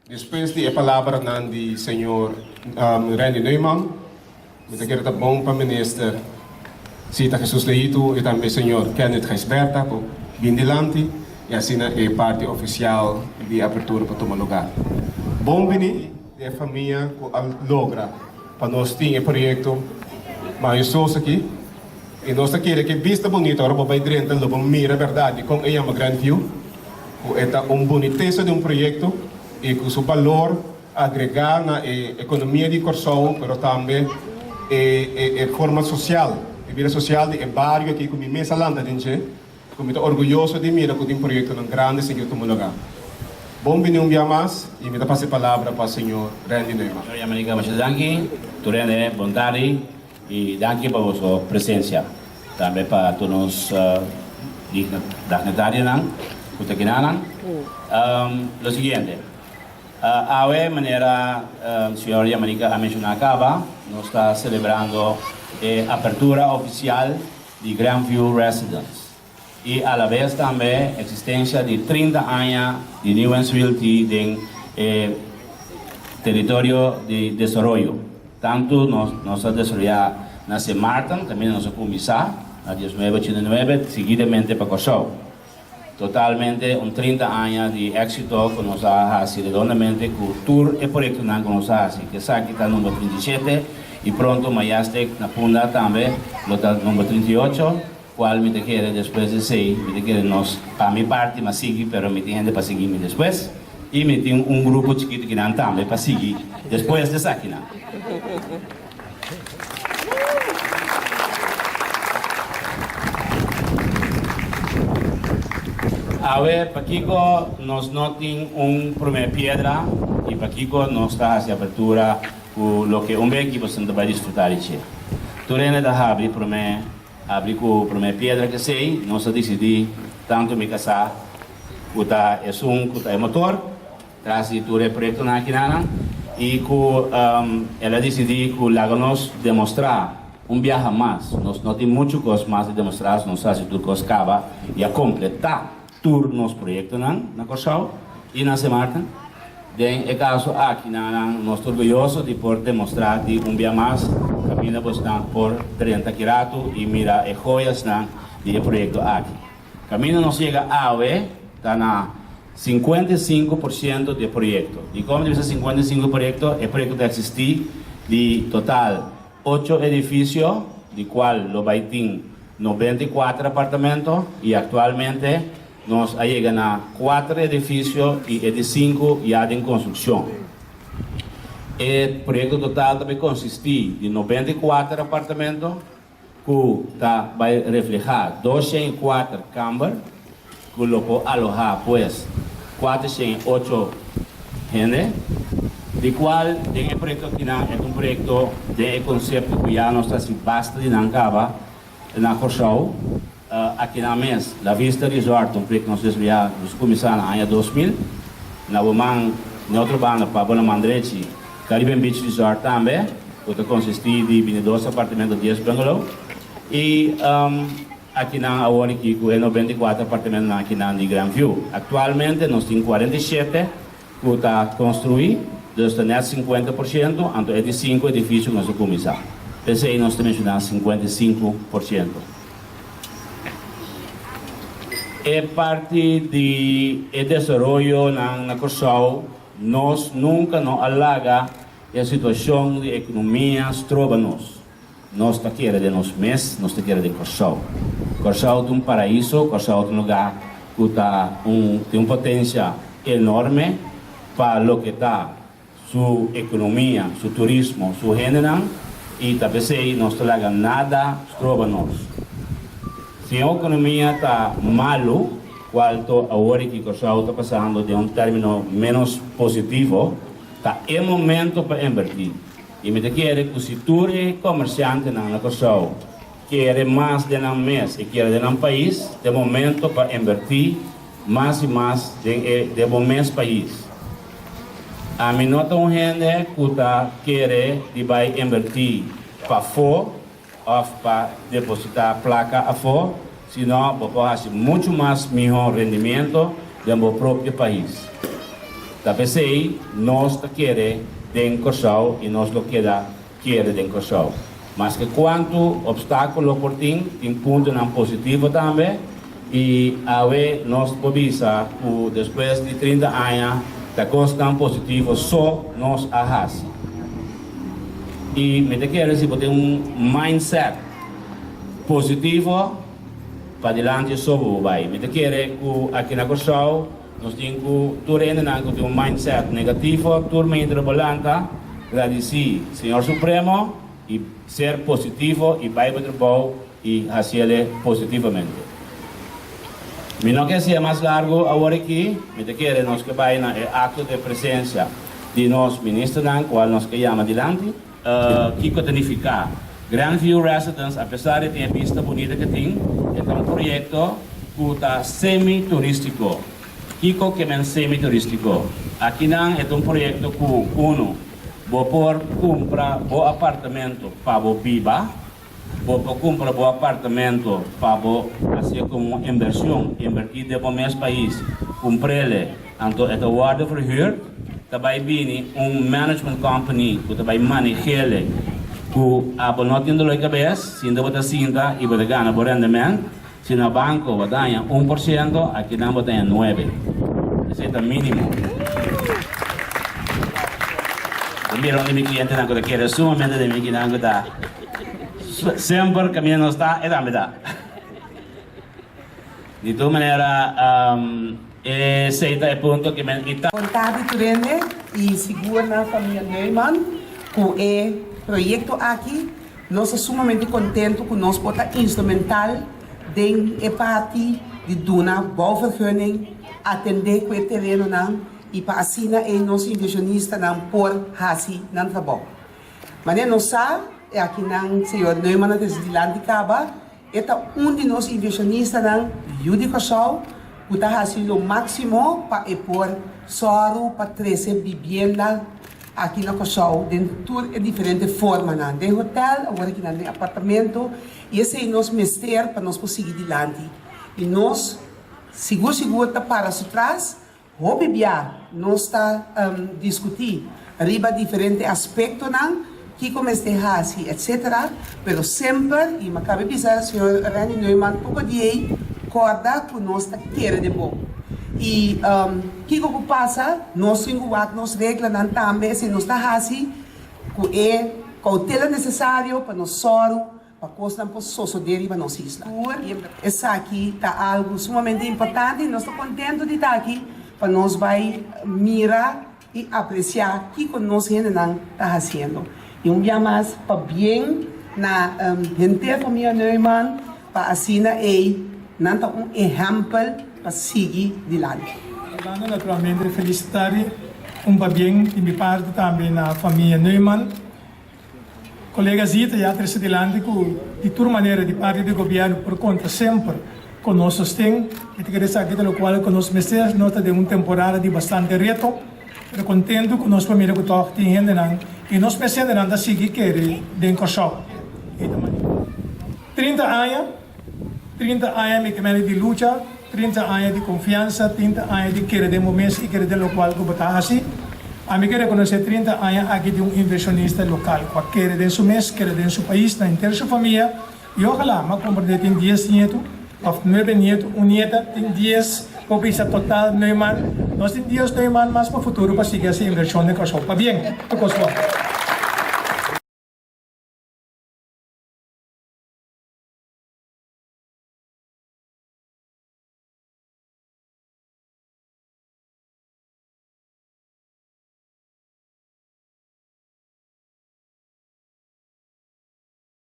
Después de a palavra ng di Senhor Randy Neumann, kita bom para minister Sita Jesus Leito e também Senhor Kenneth Geisberta por Bindilante e assim é parte oficial de abertura para tomar lugar. Bom vini de família que logra para nós ter um projeto mais aqui e nós queremos que vista bonita agora vai dentro do mira verdade com uma grande view com esta boniteza de projeto e com seu valor agregar na economia de Corsão, mas também forma social, a vida social de barrio aqui com imensa landa gente, com muito orgulhoso de mira com um projeto tão grande sem tomar lugar. Bom dia um dia mais e me dá passe a palavra para o senhor Randy Neumann. Senhor Yamanika Machadanki, Turene Bondari e danke para a sua presença. Também para todos os dignitários que estão aqui. Lo siguiente. Hoy, manera, señor Yamanika ha mencionado acaba, nos está celebrando a apertura oficial de Grandview Residence y a la vez también existencia de 30 años de Newensville en territorio de desarrollo. Tanto nos ha desarrollado en Martin, también nos ha comenzado en 1989, seguidamente para Corsão. Totalmente 30 años de éxito que nos ha sido redondamente cultura y proyecto que nos ha sido, que está aquí número 37 y pronto Mayastek na Punda también, lo número 38, cual me te quiere después de 6, me te quiere nos, para mi parte me sigue, pero me tiene gente para seguirme después y me tiene un grupo chiquito que no también para seguir después de esa aquí. A ver, Paquico nos notin un primer piedra y Paquico nos está hacia apertura con lo que un equipo se va a disfrutar de Chile. Turene da abrir con primer piedra que sei, nos decidí tanto me casar, kuta es motor, tras de tu proyecto na kinana y con ela decidí con nos demostrar un viaje más, nos notin mucho cosas más de demostrar, nos hace tu coscava y a completar nos proyectos na Corsão e na Martin. Den é caso aqui nós estamos orgulhosos de poder demonstrar de dia mais caminha por 30 km e mira joias de projeto aqui. Caminho nos chega a hoje está na 55% de projeto. E como diz 55 projeto, é projeto que existe de total 8 edifícios, de qual lo vai ter 94 apartamentos e atualmente nos llegan a 4 edificios y de 5 ya en construcción. El proyecto total también consiste de 94 apartamentos que va a reflejar 204 cámaras que lo puede alojar pues 408 gente, de cual en el proyecto aquí es un proyecto de concepto que ya no está sin basta de Nancaba en la Corsão. Aqui na mesa, La Vista Resort, um projeto que nós começamos no ano 2000. Na Boman, em outra banda, para Bonamandretti, Caribbean Beach Resort também, que consiste de 22 apartamentos, 10 bungalows. E aqui na Awori Kiko, é 94 apartamentos aqui na de Grandview. Atualmente, nós temos 47 que está construído, nós temos 50%, então é de 5 edifícios que nós começamos. Pensei, nós temos 55%. É parte do desenvolvimento na Corsão, nós nunca nos alaga a situação de economia trova-nos. Nós está querendo de nós mesmos, nós está querendo de Corsão. Corsão tem paraíso, Corsão tem lugar que tem uma potência enorme para o que está sua economia, seu turismo, seu gênero, e também não está alaga nada trova-nos. Se a economia está malo, quanto agora que Corsão está passando de um término menos positivo, está é momento para invertir. E me quer que se tu é comerciante na Corsão, quer mais de um mês e quer de um país, é momento para invertir mais e mais de bom mês país. A mim nota gente que quer de vai invertir para fora, ou para depositar placa a fora, senão vou fazer muito mais melhor rendimento do meu próprio país. Tapesei, nós quer den Corsau e nós lo quiere den Corsau. Mas que quanto obstáculo por tem ponto não positivo também, e a ver nós pobisa, depois de 30 anos, da coisa tão positivo só nós arrasa. E me te quero se ter mindset positivo para diante sobre o vai. Me te quero que aqui na Corsau nós temos que ter mindset negativo, turmente rebolanta, agradecer Senhor Supremo e ser positivo e vai para o trabalho e fazer positivamente. Me não quer ser mais largo agora aqui, me te quero nós que vai na acto de presença de nós ministros, qual nós que chama adiante, que tonificar. Grandview Residence, apesar de ter a vista bonita que tem, é um projeto que está semi-turístico. Kiko que é semi-turístico. Aqui não é um projeto que uno vou por comprar o apartamento para o biba, vou comprar o apartamento para fazer como inversão, invertir de mês país, comprar-lhe, então é o guarda verhuur, também vem management company que também maneja-lhe, que a não tem dor de cabeça, se não botar cinta e botar ganha por rendimento, se no banco botar 1%, aqui não botar 9%. Esse é o mínimo. Mira de mi cliente não quer sumamente de mi cliente está sempre caminhando está é da metade. De toda maneira, esse é o ponto que me está. Vontade turene e segura na família Neumann com o projeto aqui. Nós somos sumamente contentos com nós botar instrumental de parte de dona bouwvergunning atender com o terreno não e para assim nós inversionistas não por hasi não trabalho. Mas nós sabemos aqui não senhor Neumann desde lá de Caba é de nós inversionistas não Judico Show que está fazendo o máximo para pôr soro para 13 viviendas aqui na Corsau dentro de diferentes formas não de hotel agora aqui no apartamento e esse é nosso mestre para nós conseguir adiante e nós seguro tá para trás hobby nós está discutir riba diferentes aspectos não que começa a fazer etc pero sempre e me cabe dizer senhor Randy Neumann pouco de corda que nós está querer de bom e que passa nós temos regras não também se nós está fazendo com cautela necessário para nós soro para coisa não suceder para nós isla. Essa aqui está algo sumamente importante e nós estamos contentes de estar aqui para nós vai mirar e apreciar o que nós está fazendo. E dia mais para bem na gente da família Neumann para assim não exemplo para seguir adiante. Naturalmente felicitar bem de minha parte também na família Neumann. Colegas Zita já trouxe adiante que de toda maneira de parte do governo por conta sempre conosco tem e queria saber do qual conosco mestres nota de temporada de bastante reto pero contento com nós família que toque tem ainda e nós pensamos ainda seguir querer de Corsau 30 anos me que de luta 30 anos de confiança 30 anos de querer de momentos e querer de local que botar assim a mim querer conhecer 30 anos aqui de inversionista local que querer de seu mês querer de seu país na inteira sua família e ojalá mas compreender tem 10 nietos of 9 nietos, nieta tem 10 população total Neumann. Nós temos 10 Neumann, mas para o futuro para seguir essa inversão de Corsau. Para bem,